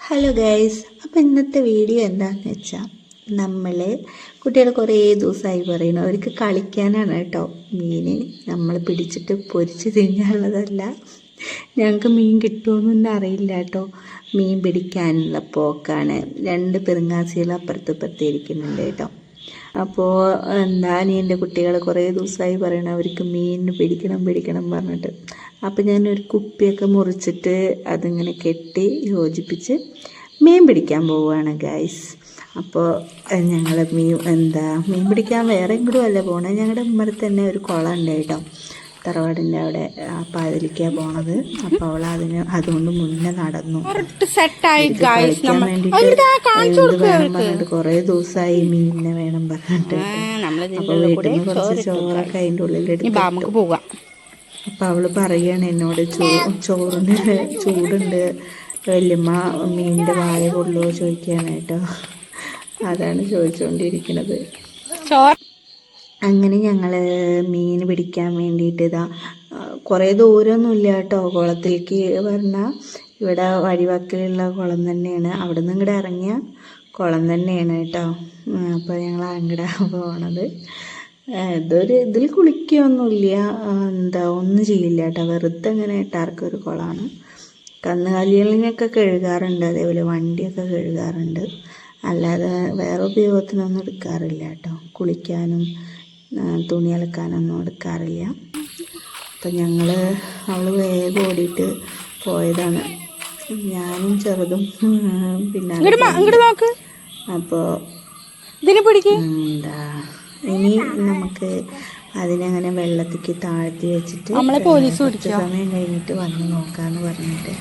Hello guys, അപ്പോൾ ഇന്നത്തെ video എന്താണെന്ന് വെച്ചാൽ കുട്ടികൾ കുറേ ദിവസമായി പറയുന്നു അവർക്ക് കളിക്കാനാണ് കേട്ടോ. മീൻ നമ്മൾ പിടിച്ചിട്ട് പൊരിച്ച് തിന്നാനുള്ളതല്ല. ഞങ്ങൾക്ക് മീൻ കിട്ടുമെന്നൊന്നും അറിയില്ല കേട്ടോ. മീൻ പിടിക്കാനുള്ള പോക്കാണ്. 2 പെരുങ്ങാസികൾ അപ്പുറത്ത് ഇരിക്കുന്നുണ്ട് കേട്ടോ. അപ്പോൾ എൻ്റെ കുട്ടികൾ കുറേ ദിവസമായി പറയണം അവർക്ക് മീൻ പിടിക്കണം പറഞ്ഞിട്ട്. അപ്പോൾ ഞാനൊരു കുപ്പിയൊക്കെ മുറിച്ചിട്ട് അതിങ്ങനെ കെട്ടി യോജിപ്പിച്ച് മീൻ പിടിക്കാൻ പോവുകയാണ് ഗൈസ്. അപ്പോൾ ഞങ്ങൾ മീൻ പിടിക്കാൻ വേറെ എങ്ങോട്ടും അല്ല പോകണേ, ഞങ്ങളുടെ ഉമ്മറത്ത് തന്നെ ഒരു കുളം ഉണ്ട് കേട്ടോ, തറവാടിൻ്റെ അവിടെ. അപ്പോൾ അതിലേക്കാണ് പോണത്. അപ്പോൾ അവൾ അതുകൊണ്ട് മുന്നേ നടന്നു കളിക്കാൻ വേണ്ടിയിട്ട് കുറേ ദിവസമായി മീനിനെ വേണം പറഞ്ഞിട്ട്. അപ്പോൾ വീട്ടിൽ നിന്ന് കുറച്ച് ചോറൊക്കെ അതിൻ്റെ ഉള്ളിലെടുത്ത് പോകാം. അപ്പം അവൾ പറയുകയാണ് എന്നോട്, ചോറിന് ചൂടുണ്ട് വല്യമ്മ, മീനിൻ്റെ വായ കൊള്ളുമോ ചോദിക്കുകയാണ് കേട്ടോ. അതാണ് ചോദിച്ചുകൊണ്ടിരിക്കുന്നത്. അങ്ങനെ ഞങ്ങൾ മീൻ പിടിക്കാൻ വേണ്ടിയിട്ട് കുറേ ദൂരമൊന്നുമില്ല കേട്ടോ കുളത്തിലേക്ക് പറഞ്ഞാൽ. ഇവിടെ വഴിവക്കിലുള്ള കുളം തന്നെയാണ്, അവിടെ നിന്ന് ഇങ്ങോട്ട് ഇറങ്ങിയ കുളം തന്നെയാണ് കേട്ടോ. അപ്പോൾ ഞങ്ങൾ അങ്ങോട്ട് പോണത്. ഇതിൽ കുളിക്കുകയൊന്നുമില്ല, ഒന്നും ചെയ്യില്ല കേട്ടോ, വെറുതെ ഇങ്ങനെ ഇട്ടാർക്കൊരു കുളമാണ്. കന്നുകാലികളിനൊക്കെ കഴുകാറുണ്ട്, അതേപോലെ വണ്ടിയൊക്കെ കഴുകാറുണ്ട്, അല്ലാതെ വേറെ ഉപയോഗത്തിനൊന്നും എടുക്കാറില്ല കേട്ടോ. കുളിക്കാനും തുണി അലക്കാനൊന്നും എടുക്കാറില്ല. അപ്പം അവൾ വേഗം ഓടിയിട്ട് പോയതാണ്, ഞാനും ചെറുതും പിന്നെ. അപ്പോൾ ഇനി നമുക്ക് അതിനങ്ങനെ വെള്ളത്തിലേക്ക് താഴ്ത്തി വെച്ചിട്ട് കുറച്ച് സമയം കഴിഞ്ഞിട്ട് വന്ന് നോക്കാമെന്ന് പറഞ്ഞിട്ട്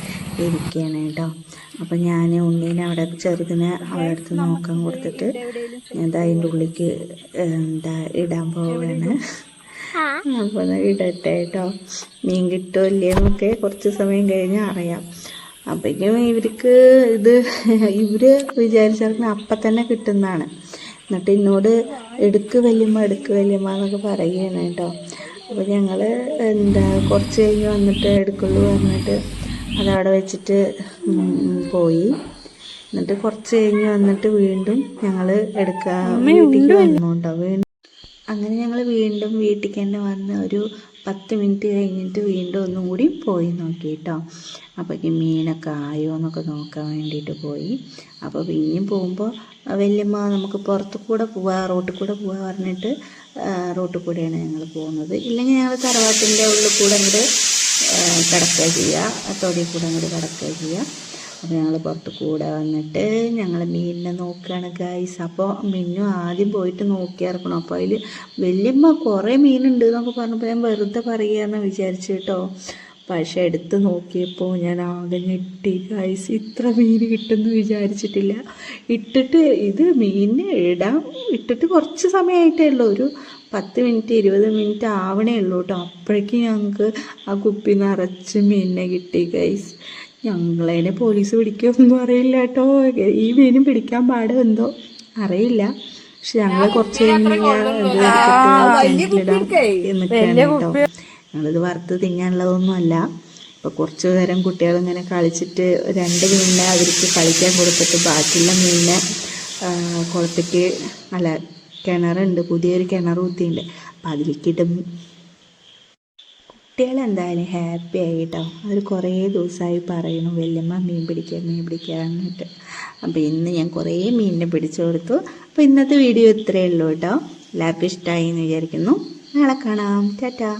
ഇരിക്കുകയാണ് കേട്ടോ. അപ്പം ഞാൻ ഉണ്ണീനെ അവിടെ ചെറുതിനെ അവളുടെ അടുത്ത് നോക്കാൻ കൊടുത്തിട്ട് അതിൻ്റെ ഉള്ളിലേക്ക് ഇടാൻ പോവുകയാണ്. അപ്പോൾ ഇടട്ടെ കേട്ടോ, മീൻ കിട്ടുമോ ഇല്ലയെന്നൊക്കെ കുറച്ച് സമയം കഴിഞ്ഞ് അറിയാം. അപ്പോഴേക്കും ഇവർ വിചാരിച്ചിറങ്ങി അപ്പം തന്നെ കിട്ടുന്നതാണ്. എന്നിട്ട് എന്നോട് എടുക്ക് വല്യമ്മ എന്നൊക്കെ പറയുകയാണ് കേട്ടോ. അപ്പോൾ ഞങ്ങൾ കുറച്ച് കഴിഞ്ഞ് വന്നിട്ട് എടുക്കുള്ളൂ പറഞ്ഞിട്ട് അതവിടെ വെച്ചിട്ട് പോയി. എന്നിട്ട് കുറച്ച് കഴിഞ്ഞ് വന്നിട്ട് വീണ്ടും ഞങ്ങൾ വീട്ടിലേക്ക് വന്നു കേട്ടോ. അങ്ങനെ ഞങ്ങൾ വീണ്ടും വീട്ടിലേക്ക് തന്നെ വന്ന് ഒരു 10 മിനിറ്റ് കഴിഞ്ഞിട്ട് വീണ്ടും ഒന്നും കൂടി പോയി നോക്കി കേട്ടോ. അപ്പോഴേക്കും മീനൊക്കെ ആയോ എന്നൊക്കെ നോക്കാൻ വേണ്ടിയിട്ട് പോയി. അപ്പോൾ പിന്നെയും പോകുമ്പോൾ വല്യമ്മ നമുക്ക് പുറത്തു കൂടെ പോവാം, റോട്ടിൽ കൂടെ പോവാൻ പറഞ്ഞിട്ട് റോട്ടിൽ കൂടെയാണ് ഞങ്ങൾ പോകുന്നത്. ഇല്ലെങ്കിൽ ഞങ്ങൾ തറവാട്ടിൻ്റെ ഉള്ളിൽ കൂടെ അങ്ങോട്ട് കിടക്കുക ചെയ്യുക, തൊടിയിൽ കൂടെ അങ്ങോട്ട് കിടക്കുക ചെയ്യുക. അപ്പോൾ ഞങ്ങൾ പുറത്ത് കൂടെ വന്നിട്ട് ഞങ്ങൾ മീനിനെ നോക്കുകയാണ് ഗൈസ്. അപ്പോൾ മിന്നും ആദ്യം പോയിട്ട് നോക്കിയിറക്കണം. അപ്പോൾ അതിൽ വല്യമ്മ കുറേ മീനുണ്ട് എന്നൊക്കെ പറഞ്ഞപ്പോൾ ഞാൻ വെറുതെ പറയുകയെന്ന് വിചാരിച്ചു കേട്ടോ. പക്ഷെ എടുത്ത് നോക്കിയപ്പോൾ ഞാൻ ആകെ ഞെട്ടി ഗൈസ്, ഇത്ര മീൻ കിട്ടുമെന്ന് വിചാരിച്ചിട്ടില്ല. മീനിനെ ഇട്ടിട്ട് കുറച്ച് സമയമായിട്ടേ ഉള്ളൂ, ഒരു 10 മിനിറ്റ് 20 മിനിറ്റ് ആവണേ ഉള്ളൂ കേട്ടോ. അപ്പോഴേക്കും ഞങ്ങൾക്ക് ആ കുപ്പി നിറച്ച് മീനിനെ കിട്ടി ഗൈസ്. ഞങ്ങളതിനെ പോലീസ് പിടിക്കുമൊന്നും അറിയില്ല കേട്ടോ. ഈ മീനും പിടിക്കാൻ പാടും എന്തോ അറിയില്ല. പക്ഷെ ഞങ്ങൾ കുറച്ച് കേട്ടോ. ഞങ്ങളിത് വറുത്ത് തിന്നാനുള്ളതൊന്നും അല്ല. അപ്പോൾ കുറച്ച് നേരം കുട്ടികളിങ്ങനെ കളിച്ചിട്ട് 2 മീനിനെ അവർക്ക് കളിക്കാൻ കൊടുത്തിട്ട് ബാക്കിയുള്ള മീനിനെ കുളത്തേക്ക് കിണറുണ്ട്, പുതിയൊരു കിണർ കുത്തിയുണ്ട്, അപ്പോൾ അതിലേക്കിട്ടും. കുട്ടികളെന്തായാലും ഹാപ്പി ആയി കേട്ടോ. അവർ കുറേ ദിവസമായി പറയുന്നു വല്യമ്മ മീൻ പിടിക്കാന്നിട്ട്. അപ്പോൾ ഇന്ന് ഞാൻ കുറേ മീനിനെ പിടിച്ചു കൊടുത്തു. അപ്പോൾ ഇന്നത്തെ വീഡിയോ ഇത്രയേ ഉള്ളൂ കേട്ടോ. എല്ലാവർക്കും ഇഷ്ടമായി എന്ന് വിചാരിക്കുന്നു. നാളെ കാണാം. ടാറ്റാ.